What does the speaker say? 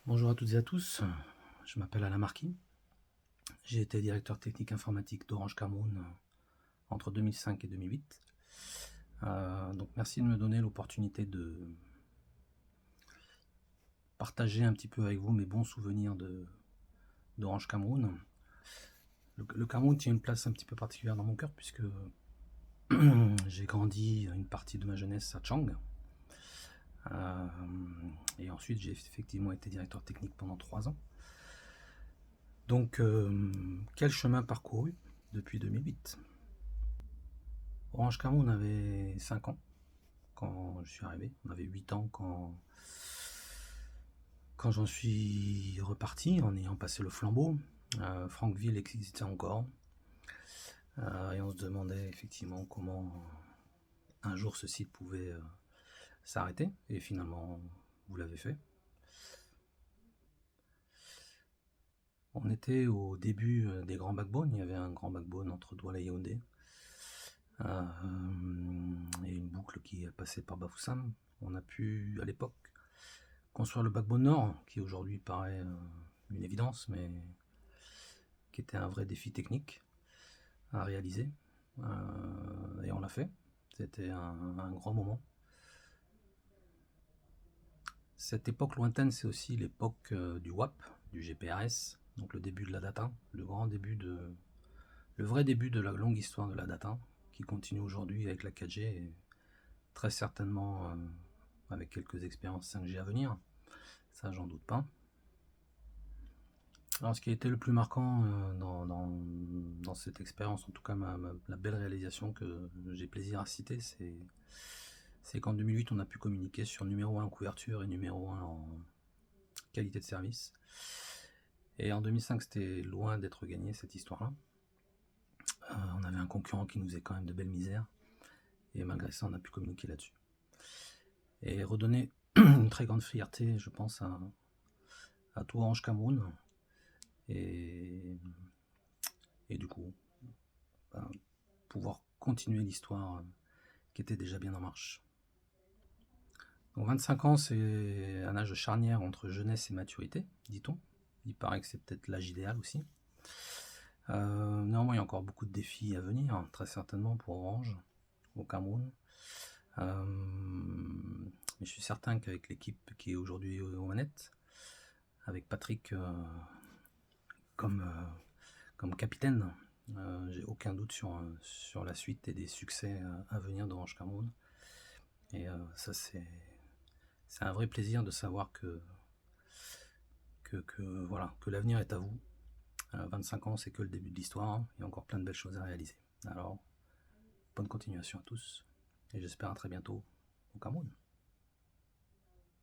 Bonjour à toutes et à tous, je m'appelle Alain Marquis, j'ai été directeur technique informatique d'Orange Cameroun entre 2005 et 2008. Donc merci de me donner l'opportunité de partager un petit peu avec vous mes bons souvenirs d'Orange Cameroun. Le Cameroun tient une place un petit peu particulière dans mon cœur puisque j'ai grandi une partie de ma jeunesse à Tchang. Et ensuite j'ai effectivement été directeur technique pendant 3 ans. Donc quel chemin parcouru depuis 2008. Orange Cameroun avait 5 ans quand je suis arrivé. On avait 8 ans quand j'en suis reparti, en ayant passé le flambeau. Francville existait encore. Et on se demandait effectivement comment un jour ce site pouvait s'arrêter. Et finalement, vous l'avez fait. On était au début des grands backbones. Il y avait un grand backbone entre Douala et Yaoundé. Et une boucle qui passait par Bafoussam. On a pu, à l'époque, construire le backbone nord, qui aujourd'hui paraît une évidence, mais qui était un vrai défi technique à réaliser. Et on l'a fait. C'était un grand moment. Cette époque lointaine, c'est aussi l'époque du WAP, du GPRS, donc le début de la data, le vrai début de la longue histoire de la data, qui continue aujourd'hui avec la 4G et très certainement avec quelques expériences 5G à venir. Ça, j'en doute pas. Alors, ce qui a été le plus marquant dans cette expérience, en tout cas la belle réalisation que j'ai plaisir à citer, c'est qu'en 2008, on a pu communiquer sur numéro 1 en couverture et numéro 1 en qualité de service. Et en 2005, c'était loin d'être gagné, cette histoire-là. On avait un concurrent qui nous faisait quand même de belles misères. Et malgré ça, on a pu communiquer là-dessus. Et redonner une très grande fierté, je pense, à tout Orange Cameroun. Et du coup, pouvoir continuer l'histoire qui était déjà bien en marche. Donc 25 ans, c'est un âge charnière entre jeunesse et maturité, dit-on. Il paraît que c'est peut-être l'âge idéal aussi. Néanmoins, il y a encore beaucoup de défis à venir, hein, très certainement pour Orange, au Cameroun. Mais je suis certain qu'avec l'équipe qui est aujourd'hui aux manettes, avec Patrick comme capitaine, j'ai aucun doute sur la suite et des succès à venir d'Orange Cameroun. Et ça, c'est un vrai plaisir de savoir que l'avenir est à vous. 25 ans, c'est que le début de l'histoire. Il y a encore plein de belles choses à réaliser. Alors, bonne continuation à tous. Et j'espère à très bientôt au Cameroun.